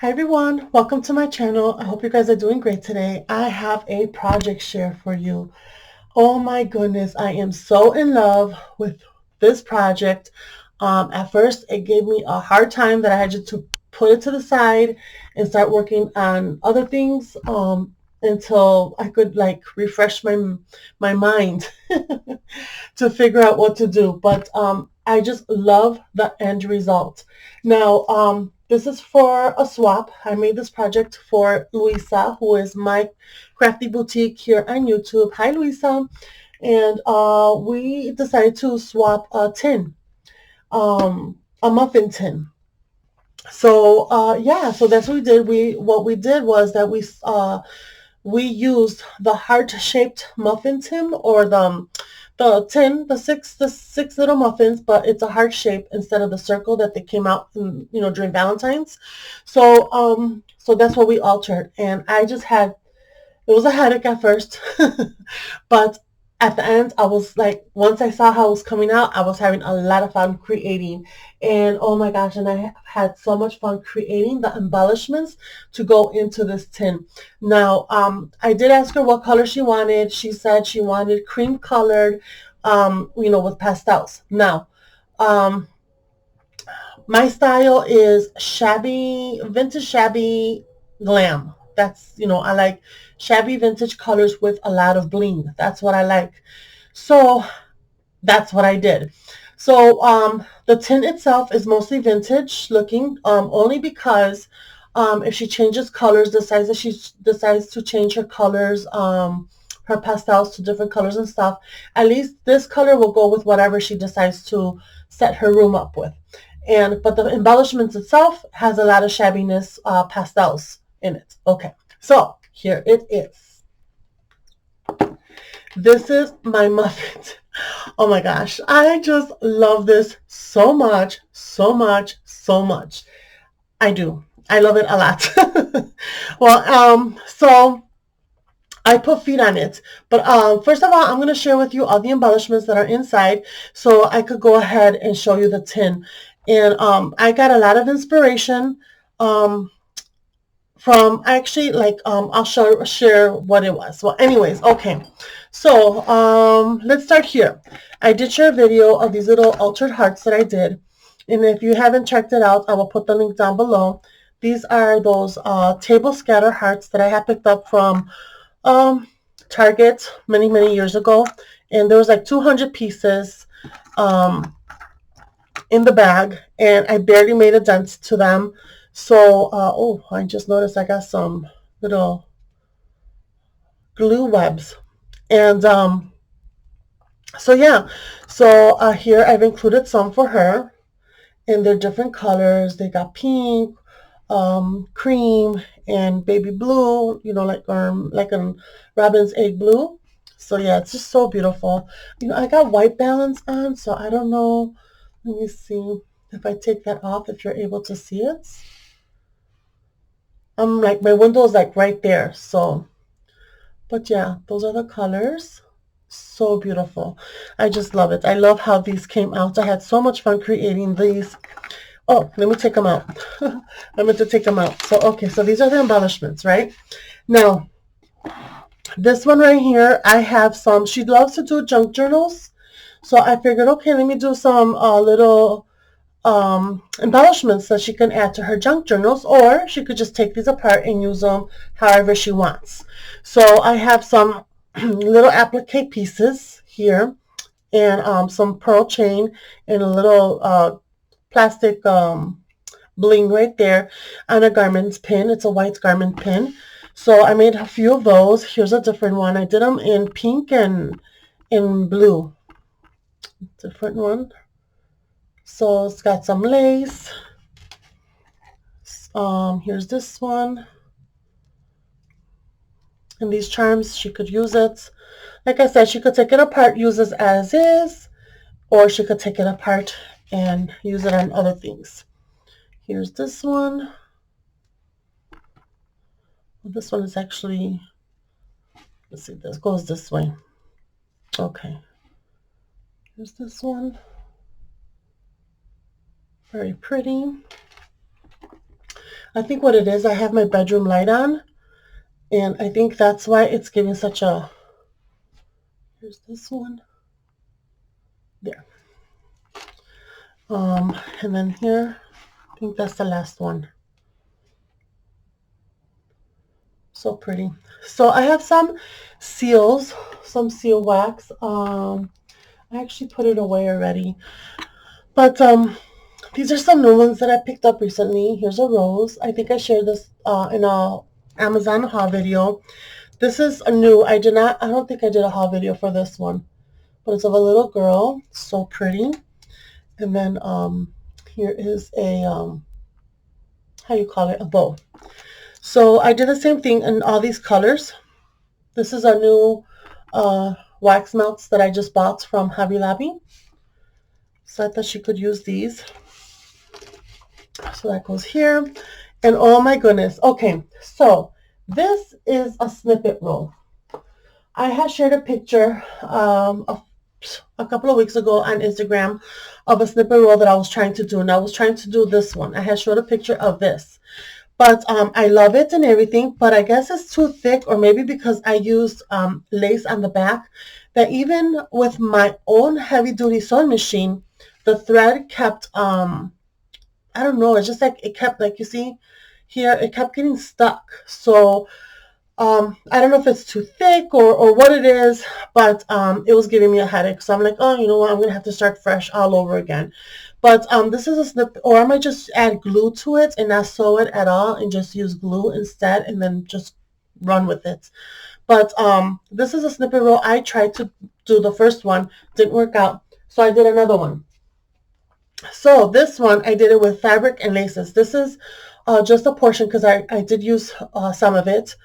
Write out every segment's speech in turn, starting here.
Hi everyone, welcome to my channel. I hope you guys are doing great today. I have a project share for you. Oh my goodness, I am so in love with this project. At first, it gave me a hard time that I had to put it to the side and start working on other things until I could like refresh my mind to figure out what to do. But I just love the end result. Now, this is for a swap. I made this project for Luisa, who is my crafty boutique here on YouTube. Hi, Luisa. And we decided to swap a tin, a muffin tin. So yeah, so that's what we did. What we did was that we used the heart-shaped muffin tin, or the tin, the six little muffins, but it's a heart shape instead of the circle that they came out in, during Valentine's. So that's what we altered, and I just had it was a headache at first, but at the end, I was like, once I saw how it was coming out, I was having a lot of fun creating. And oh my gosh, and I had so much fun creating the embellishments to go into this tin. Now, I did ask her what color she wanted. She said she wanted cream colored, with pastels. Now, um, my style is shabby, vintage shabby glam. That's, I like shabby vintage colors with a lot of bling. That's what I like. So that's what I did. So the tin itself is mostly vintage looking, only because if she changes colors, decides that she decides to change her colors, her pastels to different colors and stuff, at least this color will go with whatever she decides to set her room up with. But the embellishments itself has a lot of shabbiness, pastels in it. Okay, so here it is. This is my muffin. Oh my gosh, I just love this so much, so much, so much. I do. I love it a lot. Well, so I put feet on it. But first of all, I'm going to share with you all the embellishments that are inside so I could go ahead and show you the tin. And I got a lot of inspiration um, from actually, like, I'll share what it was. Well, anyways, okay. So let's start here. I did share a video of these little altered hearts that I did. And if you haven't checked it out, I will put the link down below. These are those table scatter hearts that I had picked up from um, Target many, many years ago. And there was like 200 pieces um, in the bag. And I barely made a dent to them. So, oh, I just noticed I got some little glue webs. And so, yeah. So here I've included some for her. And they're different colors. They got pink, cream, and baby blue, like a robin's egg blue. So yeah, it's just so beautiful. I got white balance on, so I don't know. Let me see if I take that off, if you're able to see it. Like my window is like right there. So, but yeah, those are the colors. So beautiful. I just love it. I love how these came out. I had so much fun creating these. Oh, let me take them out. I meant to take them out. So, okay, so these are the embellishments, right? Now, this one right here, I have some. She loves to do junk journals. So I figured, okay, let me do some little embellishments that she can add to her junk journals, or she could just take these apart and use them however she wants. So I have some little applique pieces here, and some pearl chain, and a little plastic bling right there on a garment pin. It's a white garment pin. So I made a few of those. Here's a different one. I did them in pink and in blue. Different one. So it's got some lace. Here's this one. And these charms, she could use it. Like I said, she could take it apart, use this as is, or she could take it apart and use it on other things. Here's this one. This one is actually, let's see, this goes this way. Okay. Here's this one. Very pretty. I think what it is, I have my bedroom light on, and I think that's why it's giving such a, here's this one, there. And then here, I think that's the last one. So pretty. So I have some seals, some seal wax. I actually put it away already. But these are some new ones that I picked up recently. Here's a rose. I think I shared this in a Amazon haul video. This is a new, I don't think I did a haul video for this one. But it's of a little girl. So pretty. And then here is a, how you call it, a bow. So I did the same thing in all these colors. This is a new wax melts that I just bought from Hobby Lobby. So I thought she could use these. So that goes here. And oh my goodness. Okay, so this is a snippet roll. I had shared a picture a couple of weeks ago on Instagram of a snippet roll that I was trying to do. And I was trying to do this one. I had showed a picture of this. But I love it and everything, but I guess it's too thick, or maybe because I used lace on the back, that even with my own heavy-duty sewing machine, the thread kept, I don't know, it's just like it kept, like you see here, it kept getting stuck. So I don't know if it's too thick or what it is, but it was giving me a headache. So I'm like, oh, you know what? I'm going to have to start fresh all over again. But this is a snip, or I might just add glue to it and not sew it at all and just use glue instead and then just run with it. But this is a snippet roll. I tried to do the first one, didn't work out. So I did another one. So this one, I did it with fabric and laces. This is just a portion because I did use some of it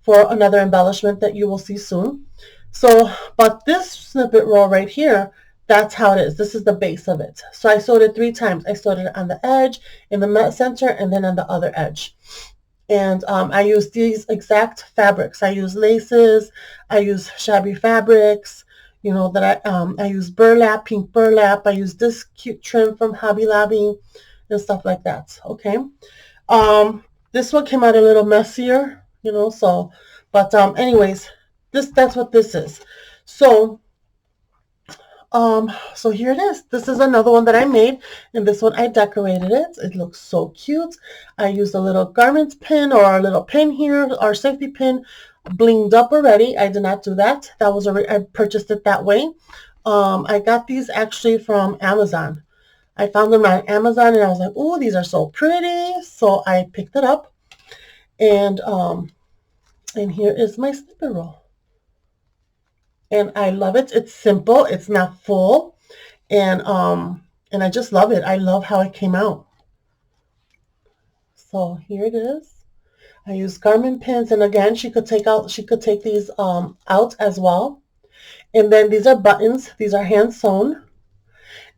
for another embellishment that you will see soon. So, but this snippet roll right here, that's how it is. This is the base of it. So I sewed it 3 times. I sewed it on the edge, in the center, and then on the other edge. And I use these exact fabrics. I use laces. I use shabby fabrics. You know that I use burlap, pink burlap. I use this cute trim from Hobby Lobby and stuff like that. Okay. This one came out a little messier, you know, so, but anyways, that's what this is. So so here it is. This is another one that I made, and this one I decorated it. It looks so cute. I used a little garment pin or a little pin here, or safety pin, blinged up already. I did not do that. That was already, I purchased it that way. I got these actually from Amazon. I found them on Amazon and I was like, oh, these are so pretty. So I picked it up, and here is my snippet roll. And I love it. It's simple. It's not full. And I just love it. I love how it came out. So here it is. I use garment pins, and again, she could take these out as well. And then these are buttons. These are hand sewn.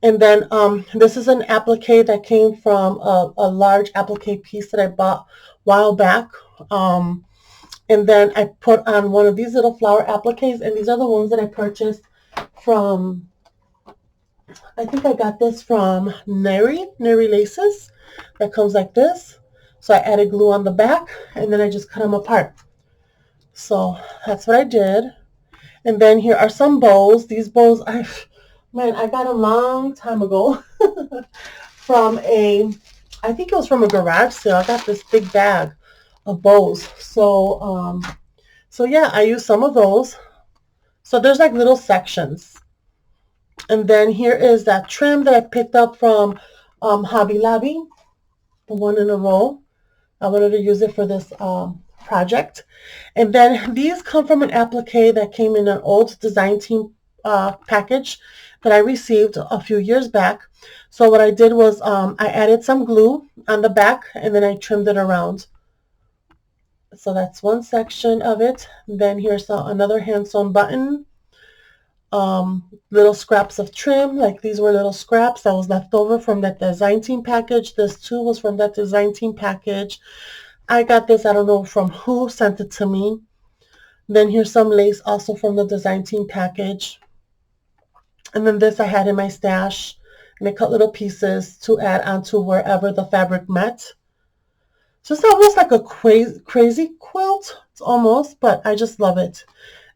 And then this is an applique that came from a large applique piece that I bought a while back. And then I put on one of these little flower appliques, and these are the ones that I purchased from, I think I got this from Neri Laces. That comes like this. So I added glue on the back, and then I just cut them apart. So that's what I did. And then here are some bows. These bows, I got a long time ago from I think it was from a garage sale. I got this big bag of bows. So yeah, I used some of those. So there's like little sections. And then here is that trim that I picked up from Hobby Lobby, the one in a row. I wanted to use it for this project. And then these come from an applique that came in an old design team package that I received a few years back. So what I did was I added some glue on the back, and then I trimmed it around. So that's one section of it. Then here's another hand sewn button. Little scraps of trim, like these were little scraps that was left over from that design team package. This too was from that design team package. I got this, I don't know from who sent it to me. Then here's some lace also from the design team package. And then this I had in my stash, and I cut little pieces to add onto wherever the fabric met. Just almost like a crazy quilt. It's almost, but I just love it.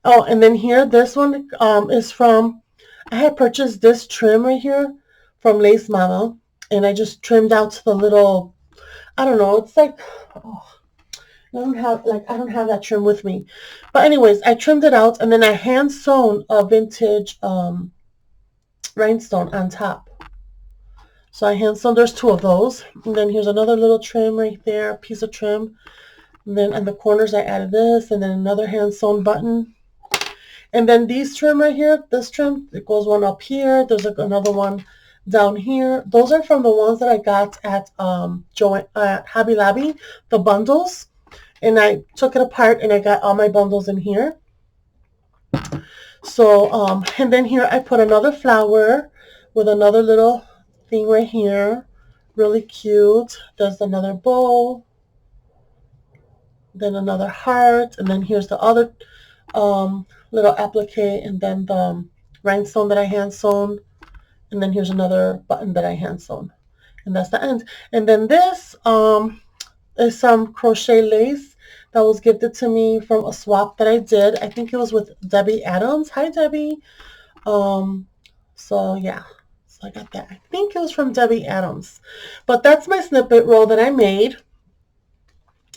Oh, and then here, this one is from, I had purchased this trim right here from Lace Mama, and I just trimmed out to the little, I don't know, it's like, oh, I don't have that trim with me. But anyways, I trimmed it out, and then I hand sewn a vintage rhinestone on top. So I hand sewn, there's two of those. And then here's another little trim right there, a piece of trim. And then on the corners I added this, and then another hand sewn button. And then these trim right here, this trim, it goes one up here. There's another one down here. Those are from the ones that I got at Hobby Lobby, the bundles. And I took it apart and I got all my bundles in here. So, and then here I put another flower with another little thing right here. Really cute. There's another bow. Then another heart. And then here's the other little applique, and then the rhinestone that I hand sewn, and then here's another button that I hand sewn, and that's the end. And then this is some crochet lace that was gifted to me from a swap that I did. I think it was with Debbie Adams. Hi, Debbie. So yeah, so I got that. I think it was from Debbie Adams, but that's my snippet roll that I made.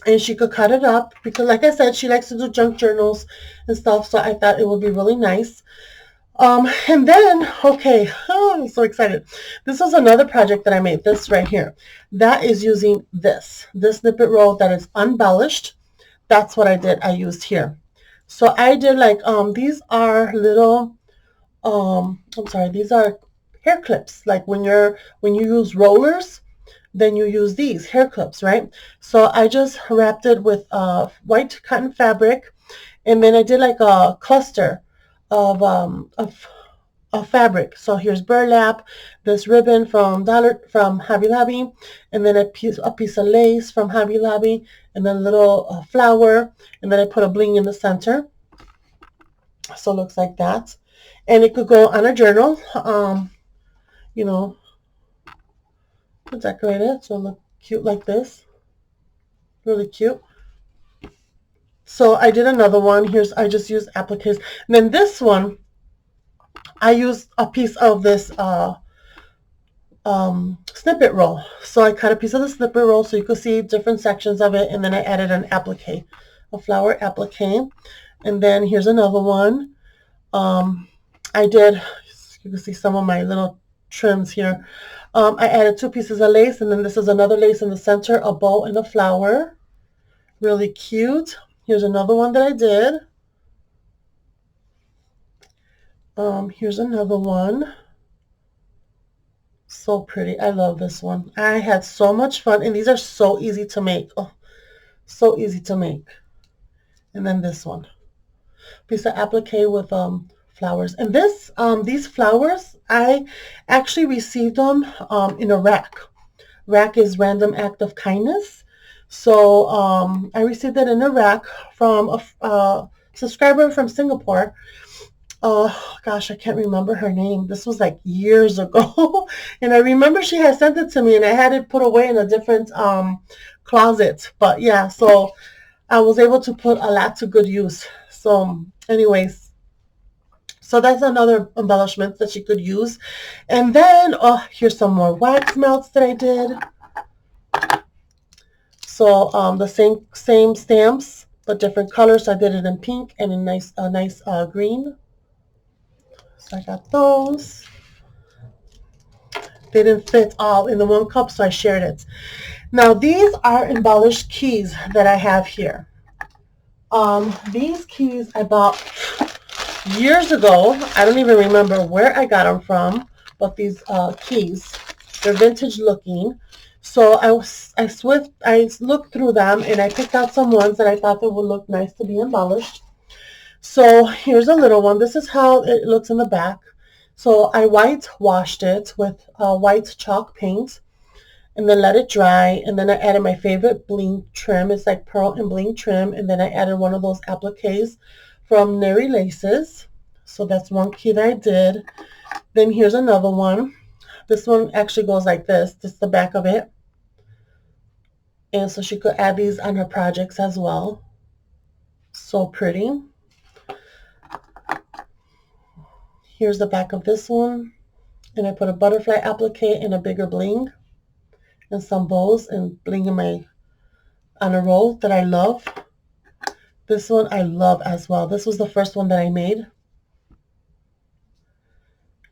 And she could cut it up because, like I said, she likes to do junk journals and stuff. So I thought it would be really nice. And then, okay, oh, I'm so excited. This is another project that I made. This right here. That is using this snippet roll that is embellished. That's what I did. I used here. So I did like, these are little, I'm sorry, these are hair clips. Like when you use rollers, then you use these hair clips, right? So I just wrapped it with white cotton fabric, and then I did like a cluster of fabric. So here's burlap, this ribbon from Hobby Lobby, and then a piece of lace from Hobby Lobby, and then a little flower, and then I put a bling in the center. So it looks like that, and it could go on a journal. You know, decorate it so it look cute like this. Really cute. So I did another one. I just used appliques. And then this one, I used a piece of this snippet roll. So I cut a piece of the snippet roll so you could see different sections of it, and then I added an applique, a flower applique. And then here's another one. I did, you can see some of my little trims here. I added two pieces of lace, and then this is another lace in the center, a bow and a flower. Really cute. Here's another one that I did. Here's another one. So pretty. I love this one. I had so much fun, and these are so easy to make. Oh, so easy to make. And then this one. Piece of applique with flowers. And these flowers, I actually received them in a rack. Rack is Random Act of Kindness. So I received it in a rack from a subscriber from Singapore. Oh gosh, I can't remember her name. This was like years ago. And I remember she had sent it to me, and I had it put away in a different closet. But yeah, so I was able to put a lot to good use. So anyways, so that's another embellishment that you could use. And then, oh, here's some more wax melts that I did. So the same stamps, but different colors. So I did it in pink and a nice green. So I got those. They didn't fit all in the one cup, so I shared it. Now these are embellished keys that I have here. These keys I bought years ago. I don't even remember where I got them from, but these keys, they're vintage looking. So I looked through them, and I picked out some ones that I thought that would look nice to be embellished. So here's a little one. This is how it looks in the back. So I whitewashed it with white chalk paint, and then let it dry, and then I added my favorite bling trim. It's like pearl and bling trim, and then I added one of those appliques from Neri Laces. So that's one key that I did. Then here's another one. This one actually goes like this. This is the back of it. And so she could add these on her projects as well. So pretty. Here's the back of this one. And I put a butterfly applique and a bigger bling and some bows and bling in my on a roll that I love. This one I love as well. This was the first one that I made.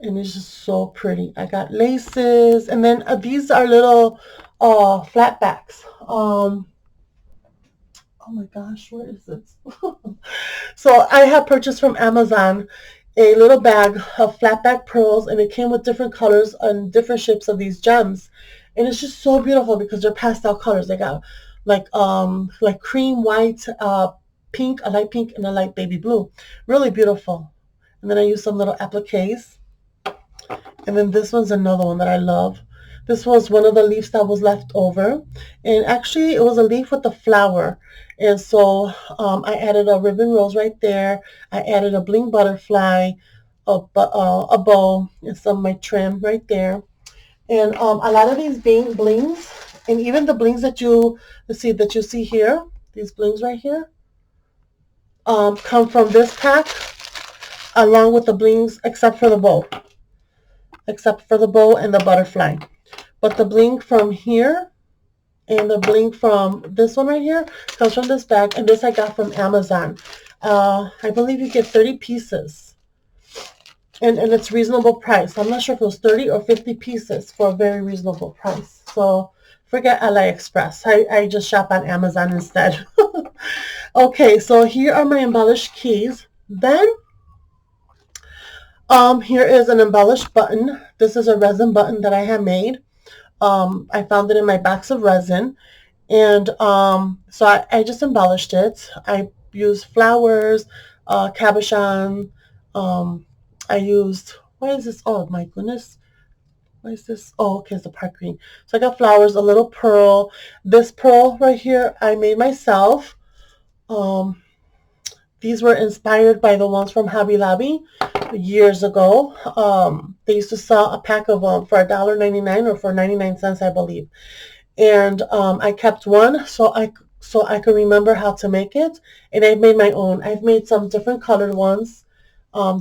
And it's just so pretty. I got laces. And then these are little flat backs. Oh my gosh, where is this? So I have purchased from Amazon a little bag of flat back pearls, and it came with different colors and different shapes of these gems. And it's just so beautiful because they're pastel colors. They got like cream, white, pink, a light pink, and a light baby blue. Really beautiful. And then I use some little appliques. And then this one's another one that I love. This was one of the leaves that was left over. And actually, it was a leaf with a flower. And so I added a ribbon rose right there. I added a bling butterfly, a bow, and some of my trim right there. And a lot of these blings, and even the blings that you see here, these blings right here, come from this pack, along with the blings, except for the bow and the butterfly. But the bling from here and the bling from this one right here comes from this bag, and this I got from Amazon. I believe you get 30 pieces, and it's reasonable price. I'm not sure if it was 30 or 50 pieces for a very reasonable price. So forget AliExpress. I just shop on Amazon instead. Okay, so here are my embellished keys. Then here is an embellished button. This is a resin button that I have made. I found it in my box of resin, and so I just embellished it. I used flowers, cabochon. I used, what is this? Oh my goodness. What is this? Oh, okay, it's a park green. So I got flowers, a little pearl. This pearl right here, I made myself. Um, these were inspired by the ones from Hobby Lobby years ago. They used to sell a pack of them for $1.99 or for 99 cents, I believe. And I kept one so I could remember how to make it. And I've made my own. I've made some different colored ones.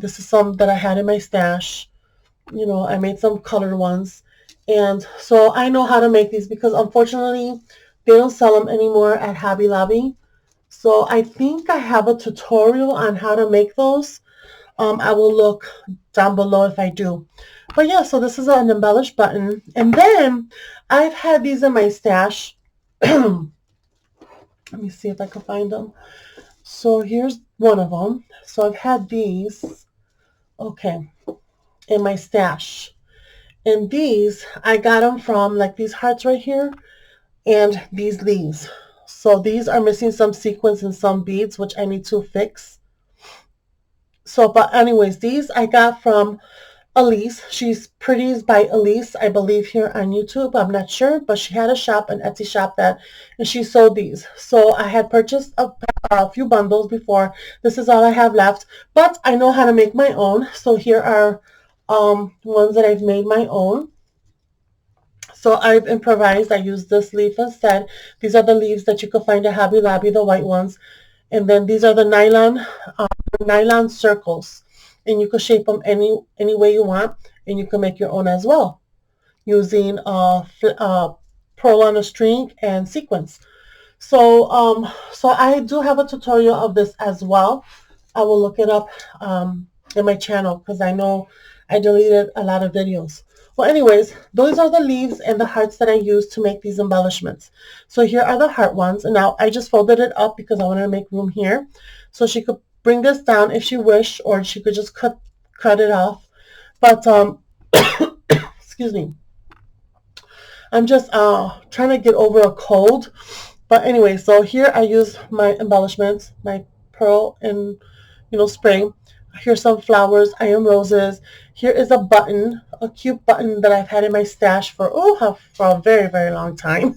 This is some that I had in my stash. You know, I made some colored ones. And so I know how to make these because unfortunately they don't sell them anymore at Hobby Lobby. So I think I have a tutorial on how to make those. I will look down below if I do. But yeah, so this is an embellished button. And then I've had these in my stash. Let me see if I can find them. So here's one of them. So I've had these, okay, in my stash. And these, I got them from like these hearts right here and these leaves. So these are missing some sequins and some beads, which I need to fix. So, but anyways, these I got from Elise. She's Pretties by Elise, I believe, here on YouTube. I'm not sure, but she had a shop, an Etsy shop, and she sold these. So I had purchased a few bundles before. This is all I have left, but I know how to make my own. So here are ones that I've made my own. So I've improvised. I used this leaf instead. These are the leaves that you can find at Hobby Lobby, the white ones. And then these are the nylon circles. And you can shape them any way you want. And you can make your own as well using pearl on a string and sequins. So so I do have a tutorial of this as well. I will look it up in my channel because I know I deleted a lot of videos. Well, anyways, those are the leaves and the hearts that I used to make these embellishments. So here are the heart ones. And now I just folded it up because I wanted to make room here. So she could bring this down if she wished, or she could just cut it off. But, excuse me. I'm just trying to get over a cold. But anyway, so here I use my embellishments, my pearl and, spray. Here's some flowers. I am roses. Here is a button, a cute button that I've had in my stash for a very, very long time.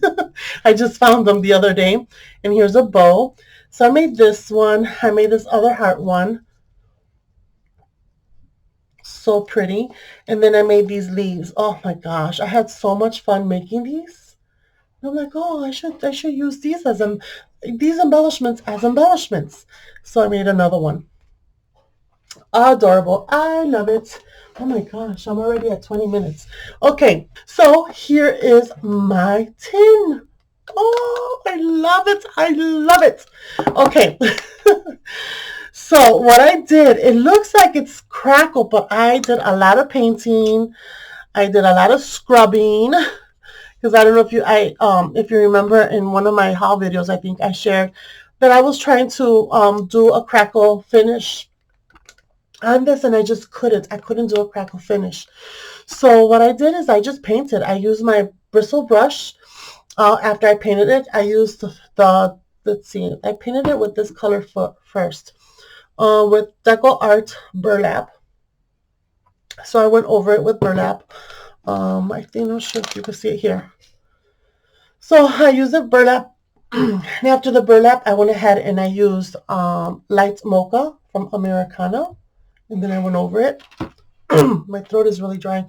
I just found them the other day. And here's a bow. So I made this one. I made this other heart one. So pretty. And then I made these leaves. Oh my gosh, I had so much fun making these. I'm like, oh, I should use these embellishments as embellishments. So I made another one. Adorable. I love it. Oh my gosh, I'm already at 20 minutes. Okay, so here is my tin. Oh, I love it. I love it. Okay. So what I did, it looks like it's crackled, but I did a lot of painting. I did a lot of scrubbing because I don't know if you remember in one of my haul videos, I think I shared that I was trying to do a crackle finish on this, and I just couldn't. I couldn't do a crackle finish. So what I did is I just painted. I used my bristle brush. After I painted it, I used let's see, I painted it with this color first, with Deco Art burlap. So I went over it with burlap. I think, I'm not sure if you can see it here. So I used the burlap. And after the burlap, I went ahead and I used light mocha from Americana. And then I went over it. My throat is really dry.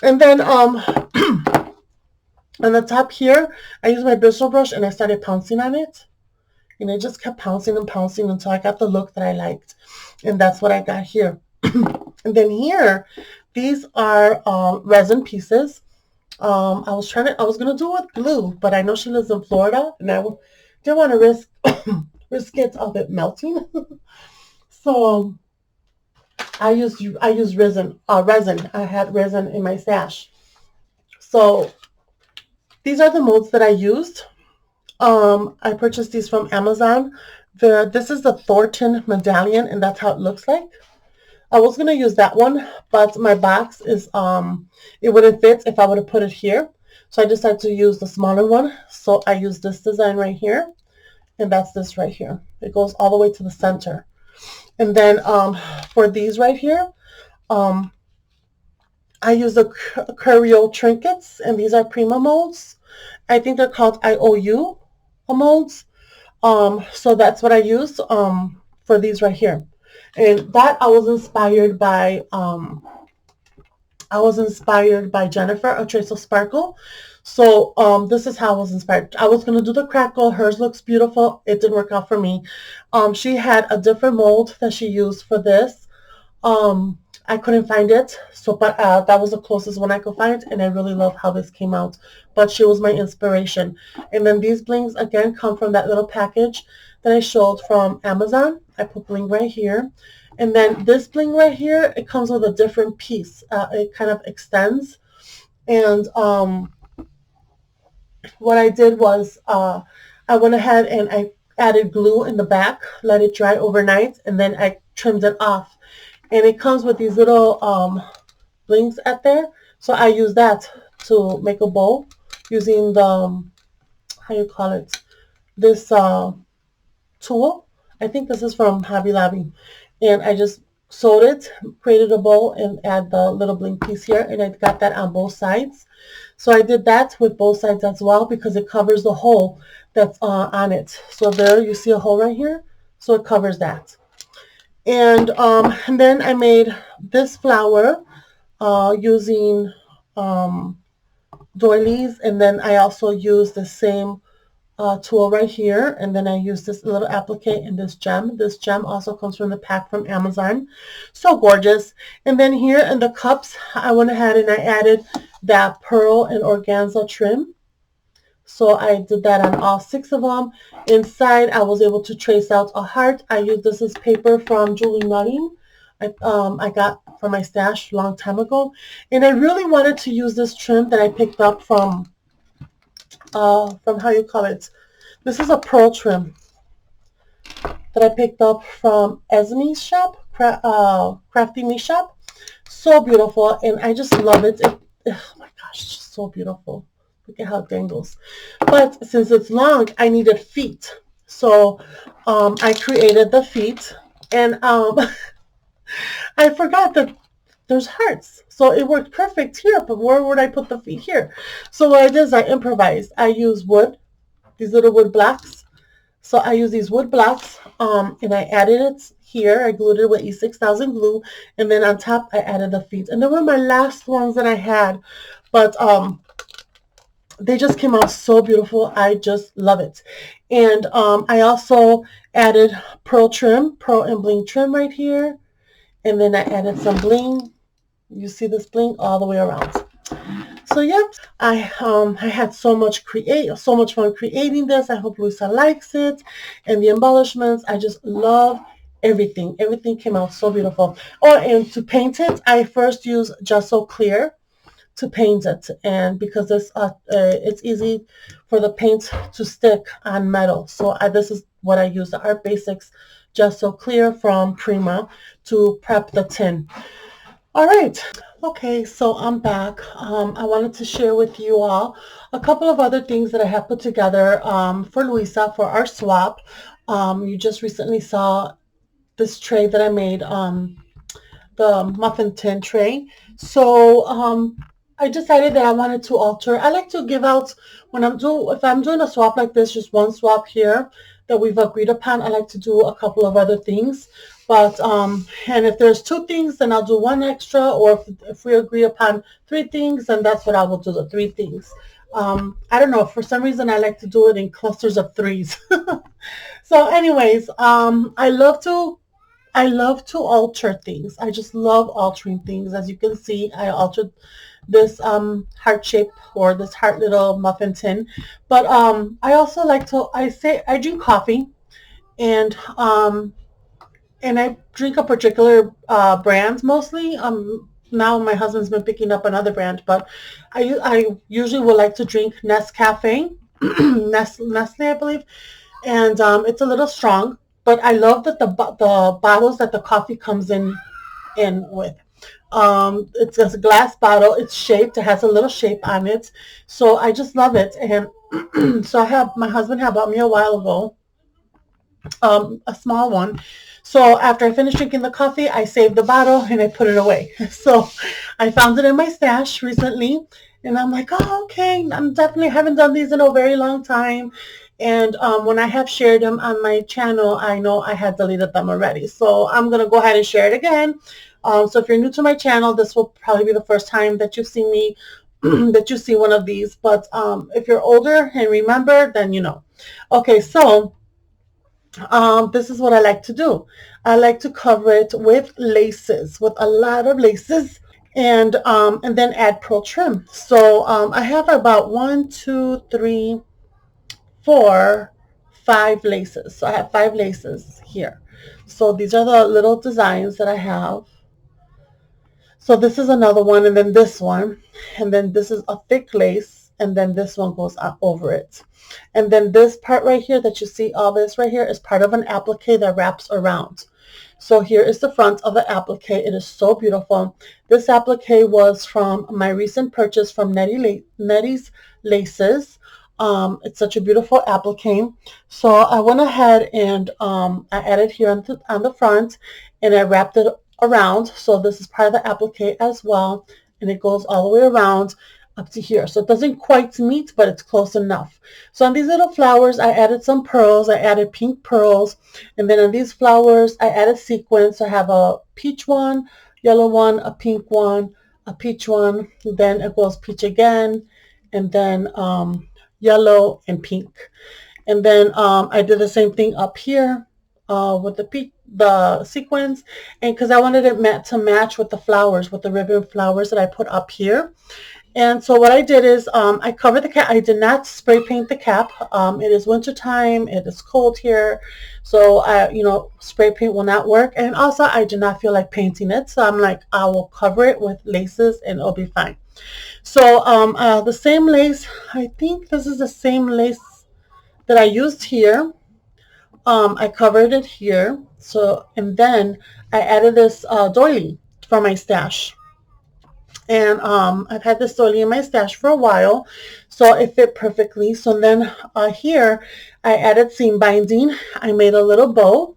And then on the top here, I used my bristle brush and I started pouncing on it. And I just kept pouncing and pouncing until I got the look that I liked. And that's what I got here. And then here, these are resin pieces. I was gonna do it with glue, but I know she lives in Florida, and I didn't want to risk it of it melting. So I used resin. I had resin in my stash. So these are the molds that I used. I purchased these from Amazon. This is the Thornton medallion, and that's how it looks like. I was gonna use that one, but my box is it wouldn't fit if I would have put it here. So I decided to use the smaller one. So I used this design right here, and that's this right here. It goes all the way to the center. And then for these right here, I use the Curio trinkets, and these are Prima molds. I think they're called IOU molds. So that's what I used for these right here. And that I was inspired by Jennifer, A Trace of Sparkle. So this is how I was inspired. I was going to do the crackle. Hers looks beautiful. It didn't work out for me. She had a different mold that she used for this. I couldn't find it, but that was the closest one I could find, and I really love how this came out. But she was my inspiration. And then these blings, again, come from that little package that I showed from Amazon. I put bling right here. And then this bling right here, it comes with a different piece. It kind of extends. And what I did was I went ahead and I added glue in the back, let it dry overnight, and then I trimmed it off. And it comes with these little blings at there. So I use that to make a bow using the, how you call it, this tool. I think this is from Hobby Lobby. And I just sewed it, created a bow, and add the little bling piece here. And I got that on both sides. So I did that with both sides as well because it covers the hole that's on it. So there you see a hole right here. So it covers that. And then I made this flower using doilies, and then I also used the same tool right here, and then I used this little applique and this gem. This gem also comes from the pack from Amazon. So gorgeous. And then here in the cups, I went ahead and I added that pearl and organza trim. So I did that on all 6 of them. Inside, I was able to trace out a heart. I used this as paper from Julie Nutting. I got from my stash a long time ago. And I really wanted to use this trim that I picked up from how you call it. This is a pearl trim that I picked up from Esme's shop, Crafty Me shop. So beautiful, and I just love it. Oh my gosh, it's just so beautiful. Look at how it dangles. But since it's long, I needed feet. So I created the feet, and I forgot that there's hearts. So it worked perfect here, but where would I put the feet here? So what I did is I improvised. I used wood, these little wood blocks. So I used these wood blocks, and I added it here. I glued it with E6000 glue, and then on top I added the feet. And they were my last ones that I had, but They just came out so beautiful. I just love it. And I also added pearl trim, pearl and bling trim right here. And then I added some bling. You see this bling all the way around. So yeah, I had so much fun creating this. I hope Luisa likes it, and the embellishments. I just love everything. Everything came out so beautiful. Oh, and to paint it, I first used Gesso Clear to paint it, and because it's easy for the paint to stick on metal. So this is what I use, the Art Basics Gesso Clear from Prima to prep the tin. All right. Okay, so I'm back. I wanted to share with you all a couple of other things that I have put together for Luisa for our swap. You just recently saw this tray that I made, the muffin tin tray. So I decided that I wanted to alter. I like to give out if I'm doing a swap like this, just one swap here that we've agreed upon. I like to do a couple of other things, but and if there's two things, then I'll do one extra. Or if we agree upon three things, then that's what I will do, the three things. I don't know. For some reason, I like to do it in clusters of threes. So, anyways, I love to alter things. I just love altering things. As you can see, I altered this heart shape, or this heart little muffin tin. But I also like to, I drink coffee, and I drink a particular brand mostly. Now my husband's been picking up another brand, but I usually would like to drink Nescafe, Nestle, I believe, and it's a little strong. But I love that the bottles that the coffee comes in with. It's just a glass bottle. It's shaped. It has a little shape on it. So I just love it. And so my husband had bought me a while ago, a small one. So after I finished drinking the coffee, I saved the bottle and I put it away. So I found it in my stash recently, and I'm like, oh, okay. I'm definitely haven't done these in a very long time. And when I have shared them on my channel, I know I had deleted them already. So I'm going to go ahead and share it again. So if you're new to my channel, this will probably be the first time that you see me, that you see one of these. But if you're older and remember, then you know. Okay, so this is what I like to do. I like to cover it with laces, with a lot of laces, and then add pearl trim. So I have about 1, 2, 3, 4, 5 laces. So I have 5 laces here. So these are the little designs that I have. So this is another one, and then this one, and then this is a thick lace, and then this one goes up over it. And then this part right here that you see, all this right here, is part of an applique that wraps around. So here is the front of the applique. It is so beautiful. This applique was from my recent purchase from Nettie's Laces. It's such a beautiful applique. So I went ahead and I added here on the front, and I wrapped it around. So this is part of the applique as well, and it goes all the way around up to here. So it doesn't quite meet, but it's close enough. So on these little flowers, I added some pearls. I added pink pearls. And then on these flowers, I added sequins. I have a peach one, yellow one, a pink one, a peach one. Then it goes peach again, and then yellow and pink. And then I did the same thing up here with the sequins, and because I wanted it to match with the flowers, with the ribbon flowers that I put up here. And so what I did is I covered the cap. I did not spray paint the cap. It is winter time. It is cold here. So, spray paint will not work. And also, I did not feel like painting it. So I'm like, I will cover it with laces and it'll be fine. So the same lace, I think this is the same lace that I used here. I covered it here. So, and then I added this doily for my stash. And I've had this doily in my stash for a while, so it fit perfectly. So then here I added seam binding. I made a little bow,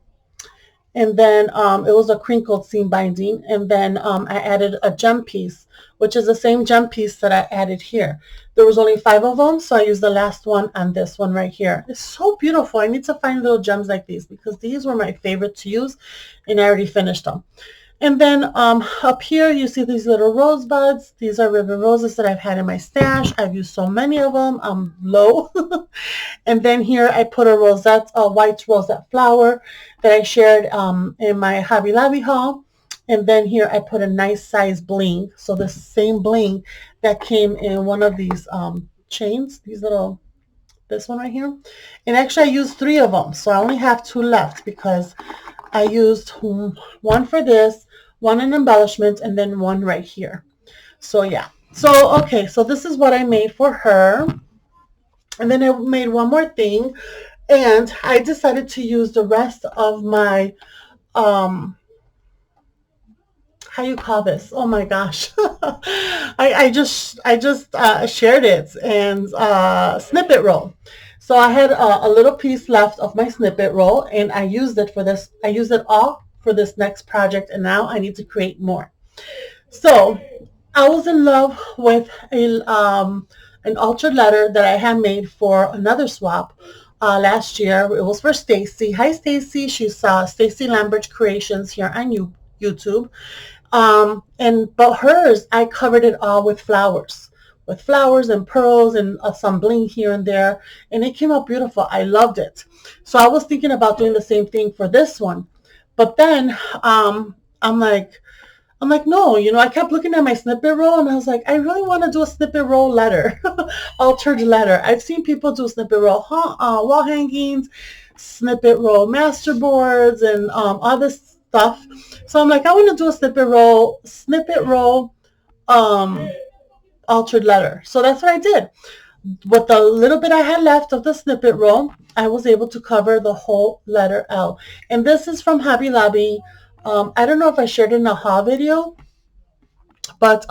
and then it was a crinkled seam binding, and then I added a gem piece, which is the same gem piece that I added here. There was only 5 of them, so I used the last one on this one right here. It's so beautiful. I need to find little gems like these because these were my favorite to use, and I already finished them. And then up here, you see these little rosebuds. These are ribbon roses that I've had in my stash. I've used so many of them. I'm low. And then here I put a white rosette flower that I shared in my Hobby Lobby haul. And then here I put a nice size bling. So the same bling that came in one of these chains, this one right here. And actually I used 3 of them. So I only have 2 left because I used one for this, one in embellishment, and then one right here. So yeah. So, okay. So this is what I made for her. And then I made one more thing. And I decided to use the rest of my, how you call this? Oh my gosh. I just shared it and snippet roll. So I had a little piece left of my snippet roll and I used it for this. I used it all for this next project and now I need to create more. So I was in love with an altered letter that I had made for another swap last year. It was for Stacy. Hi Stacy. She's Stacy Lambert Creations here on YouTube. But hers, I covered it all with flowers and pearls and some bling here and there. And it came out beautiful. I loved it. So I was thinking about doing the same thing for this one. But then, I'm like, no, I kept looking at my snippet roll and I was like, I really want to do a snippet roll letter, altered letter. I've seen people do snippet roll wall hangings, snippet roll masterboards, and all this stuff. So I'm like, I want to do a snippet roll, altered letter. So that's what I did. With the little bit I had left of the snippet roll, I was able to cover the whole letter L. And this is from Hobby Lobby. I don't know if I shared it in a haul video, but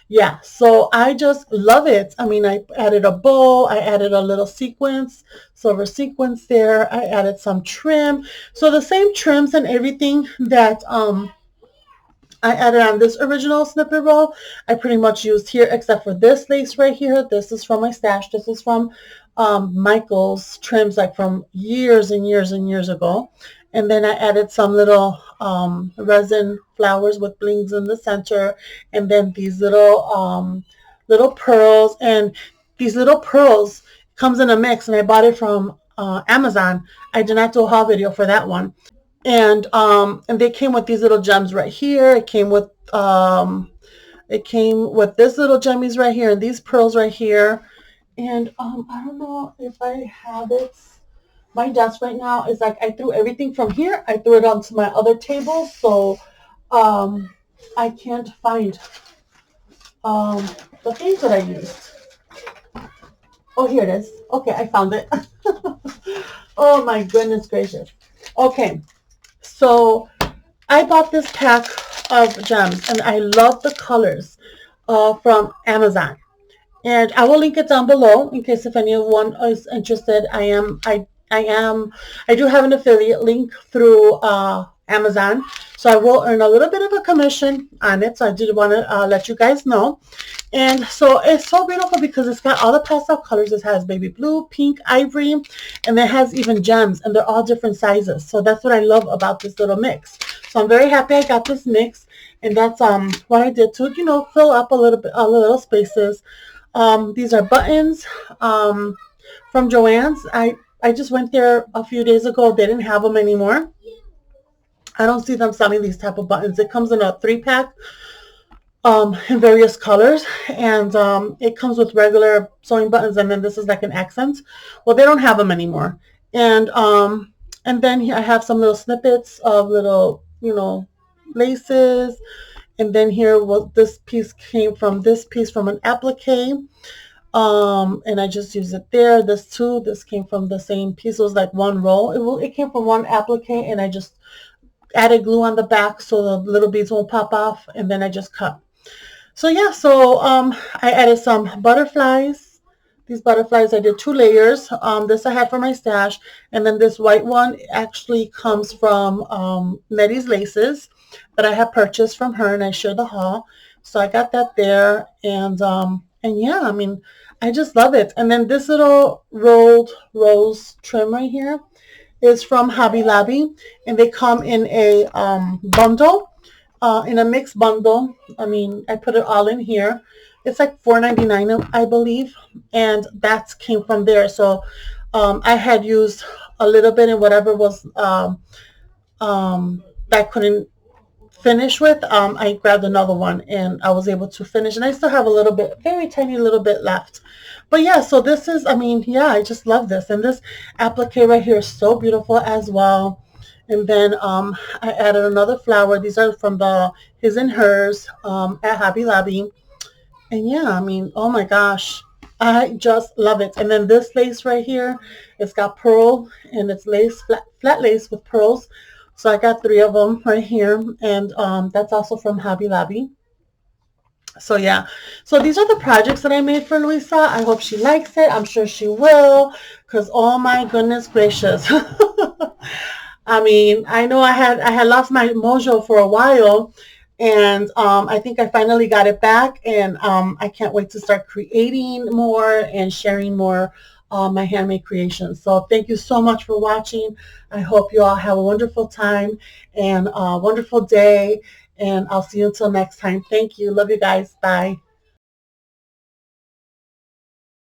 yeah, so I just love it. I mean, I added a bow, I added a little sequence, silver sequence there, I added some trim. So the same trims and everything that I added on this original snippet roll, I pretty much used here, except for this lace right here. This is from my stash. This is from Michael's trims, like from years and years and years ago. And then I added some little resin flowers with blings in the center. And then these little pearls. And these little pearls comes in a mix. And I bought it from Amazon. I did not do a haul video for that one. And they came with these little gems right here. It came with this little gemmies right here and these pearls right here. And I don't know if I have it. My desk right now is like I threw everything from here. I threw it onto my other table, so I can't find the things that I used. Oh, here it is. Okay, I found it. Oh my goodness gracious. Okay. So I bought this pack of gems and I love the colors from Amazon. And I will link it down below in case if anyone is interested. I do have an affiliate link through Amazon. So I will earn a little bit of a commission on it. So I did want to let you guys know. And so it's so beautiful because it's got all the pastel colors. It has baby blue, pink, ivory, and it has even gems, and they're all different sizes. So that's what I love about this little mix. So I'm very happy I got this mix, and that's what I did to, fill up a little spaces. These are buttons from Joann's. I just went there a few days ago. They didn't have them anymore. I don't see them selling these type of buttons. It comes in a 3-pack. In various colors, and it comes with regular sewing buttons, and then this is like an accent. Well, they don't have them anymore. And then here I have some little snippets of little laces, and then here this piece came from an applique, and I just used it there. This came from the same piece. It was like one roll. It came from one applique, and I just added glue on the back so the little beads won't pop off, and then I just cut. So yeah, I added some butterflies. These butterflies, I did 2 layers. This I had for my stash, and then this white one actually comes from Nettie's Laces that I have purchased from her, and I shared the haul. So I got that there, and yeah, I mean, I just love it. And then this little rolled rose trim right here is from Hobby Lobby, and they come in a bundle. in a mixed bundle. I mean, I put it all in here. It's like $4.99, I believe, and that came from there. So I had used a little bit in whatever was that I couldn't finish with. I grabbed another one and I was able to finish, and I still have a little bit, very tiny little bit left. But yeah, so this is, I mean, yeah, I just love this. And this applique right here is so beautiful as well. And then I added another flower. These are from the His and Hers at Hobby Lobby. And yeah, I mean, oh my gosh, I just love it. And then this lace right here, it's got pearl and it's lace, flat lace with pearls. So I got 3 of them right here. And that's also from Hobby Lobby. So yeah, so these are the projects that I made for Luisa. I hope she likes it. I'm sure she will, because oh my goodness gracious. I mean, I know I had lost my mojo for a while, and I think I finally got it back, and I can't wait to start creating more and sharing more my handmade creations. So thank you so much for watching. I hope you all have a wonderful time and a wonderful day, and I'll see you until next time. Thank you. Love you guys. Bye.